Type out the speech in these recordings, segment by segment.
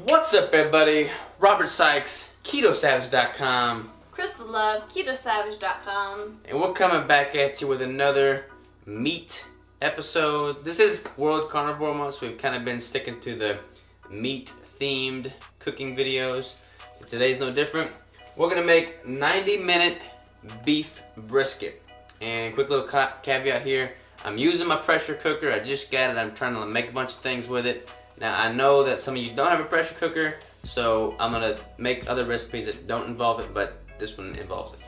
What's up, everybody? Robert Sykes, KetoSavage.com. Crystal Love, KetoSavage.com. And we're coming back at you with another meat episode. This is World Carnivore Month, so we've kind of been sticking to the meat-themed cooking videos. Today's no different. We're going to make 90-minute beef brisket. And quick little caveat here. I'm using my pressure cooker. I just got it. I'm trying to make a bunch of things with it. Now, I know that some of you don't have a pressure cooker, so I'm going to make other recipes that don't involve it, but this one involves it.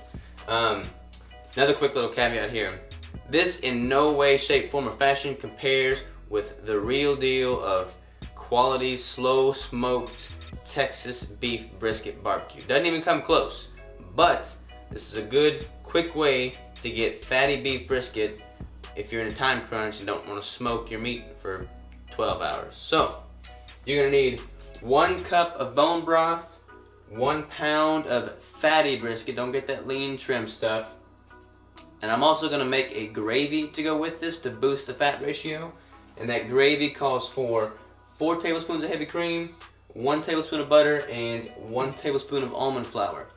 Another quick little caveat here. This in no way, shape, form, or fashion compares with the real deal of quality, slow smoked Texas beef brisket barbecue. Doesn't even come close, but this is a good, quick way to get fatty beef brisket if you're in a time crunch and don't want to smoke your meat for 12 hours. So, you're gonna need 1 cup of bone broth, 1 pound of fatty brisket, don't get that lean trim stuff. And I'm also gonna make a gravy to go with this to boost the fat ratio. And that gravy calls for 4 tablespoons of heavy cream, 1 tablespoon of butter, and 1 tablespoon of almond flour.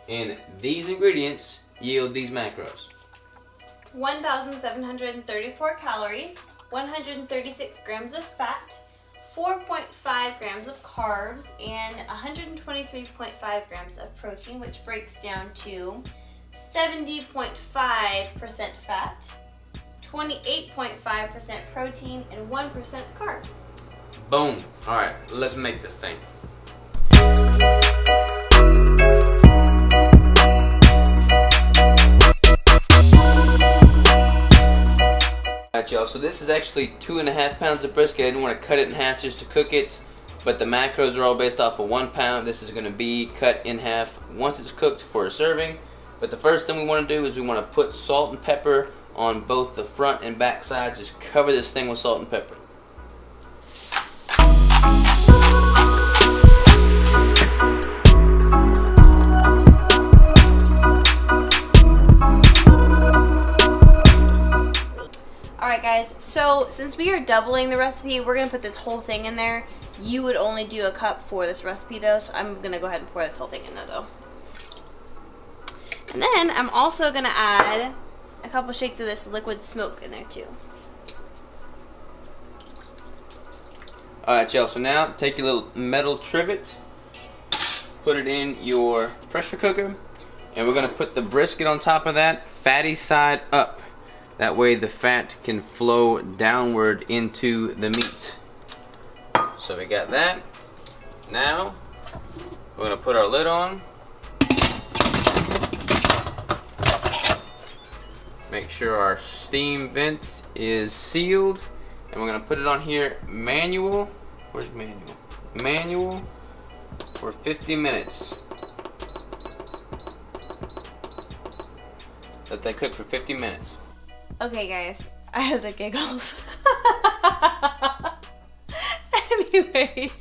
And these ingredients yield these macros. 1,734 calories, 136 grams of fat, 4.5 grams of carbs, and 123.5 grams of protein, which breaks down to 70.5% fat, 28.5% protein, and 1% carbs. Boom. Alright, let's make this thing. Alright, y'all, so this is actually 2.5 pounds of brisket. I didn't want to cut it in half just to cook it, but the macros are all based off of 1 pound. This is going to be cut in half once it's cooked for a serving. But the first thing we want to do is we want to put salt and pepper on both the front and back sides. Just cover this thing with salt and pepper. Alright guys, so since we are doubling the recipe, we're going to put this whole thing in there. You would only do a cup for this recipe though, so I'm going to go ahead and pour this whole thing in there though. And then I'm also going to add a couple shakes of this liquid smoke in there too. Alright, y'all, so now take your little metal trivet, put it in your pressure cooker, and we're going to put the brisket on top of that, fatty side up. That way the fat can flow downward into the meat. So we got that. Now we're going to put our lid on. Make sure our steam vent is sealed. And we're going to put it on here manual. Where's manual? Manual for 50 minutes. Let that cook for 50 minutes. Okay guys, I have the giggles. Anyways,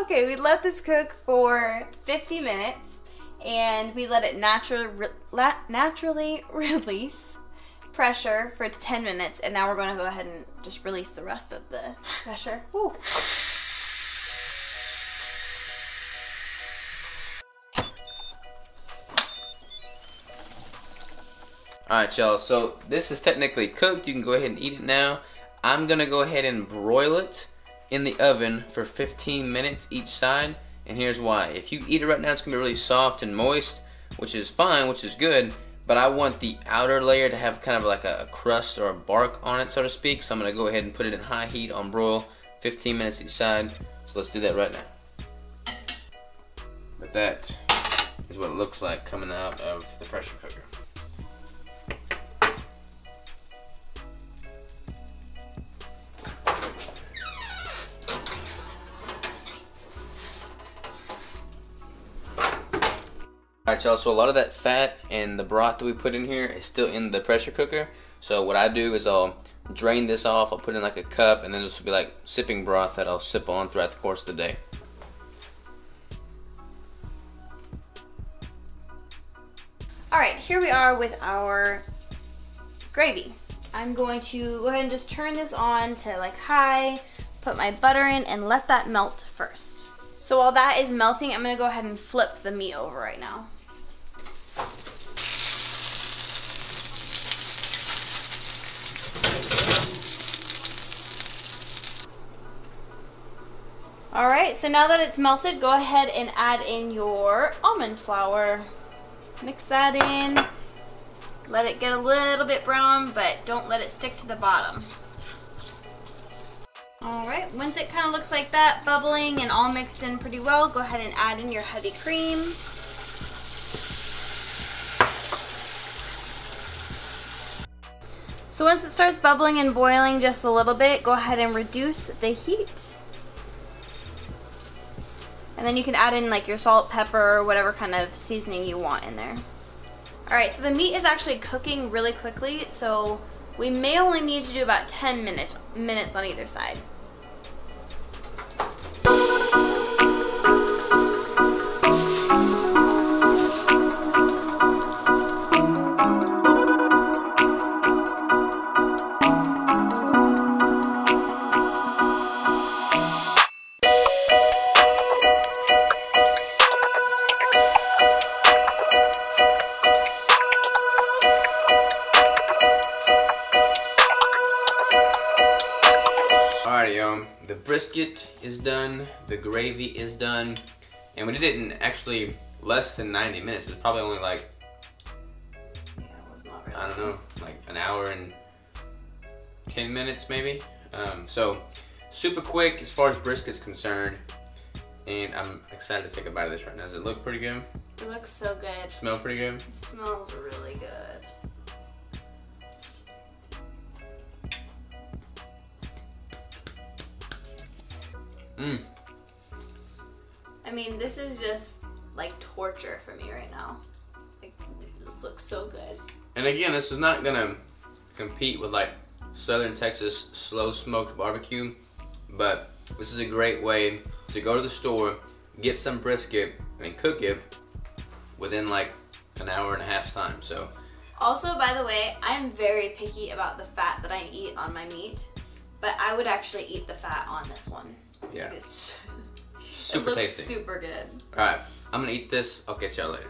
okay, we let this cook for 50 minutes and we let it naturally release pressure for 10 minutes, and now we're going to go ahead and just release the rest of the pressure. Woo. Alright, y'all, so this is technically cooked. You can go ahead and eat it now. I'm going to go ahead and broil it in the oven for 15 minutes each side, and here's why. If you eat it right now, it's going to be really soft and moist, which is fine, which is good, but I want the outer layer to have kind of like a crust or a bark on it, so to speak, so I'm going to go ahead and put it in high heat on broil, 15 minutes each side. So let's do that right now. But that is what it looks like coming out of the pressure cooker. Alright, y'all, so a lot of that fat and the broth that we put in here is still in the pressure cooker. So what I do is I'll drain this off, I'll put it in like a cup, and then this will be like sipping broth that I'll sip on throughout the course of the day. Alright, here we are with our gravy. I'm going to go ahead and just turn this on to like high put my butter in and let that melt first. So while that is melting, I'm gonna go ahead and flip the meat over right now. All right, so now that it's melted, go ahead and add in your almond flour. Mix that in. Let it get a little bit brown, but don't let it stick to the bottom. All right, once it kind of looks like that, bubbling and all mixed in pretty well, go ahead and add in your heavy cream. So once it starts bubbling and boiling just a little bit, go ahead and reduce the heat. And then you can add in like your salt, pepper, or whatever kind of seasoning you want in there. All right, so the meat is actually cooking really quickly, so we may only need to do about 10 minutes on either side. Alrighty, the brisket is done, the gravy is done, and we did it in actually less than 90 minutes. It was probably only like, Yeah, it was not really. I don't know, like an hour and 10 minutes maybe. So super quick as far as brisket's concerned, and I'm excited to take a bite of this right now. Does it look pretty good? It looks so good. Smell pretty good? It smells really good. Mmm. I mean, this is just like torture for me right now. Like, this looks so good. And again, this is not gonna compete with like Southern Texas slow smoked barbecue, but this is a great way to go to the store, get some brisket, and cook it within like an hour and a half's time. So also, by the way, I'm very picky about the fat that I eat on my meat, but I would actually eat the fat on this one. yeah, It's super it looks tasty. super good. All right, I'm gonna eat this. I'll catch y'all later.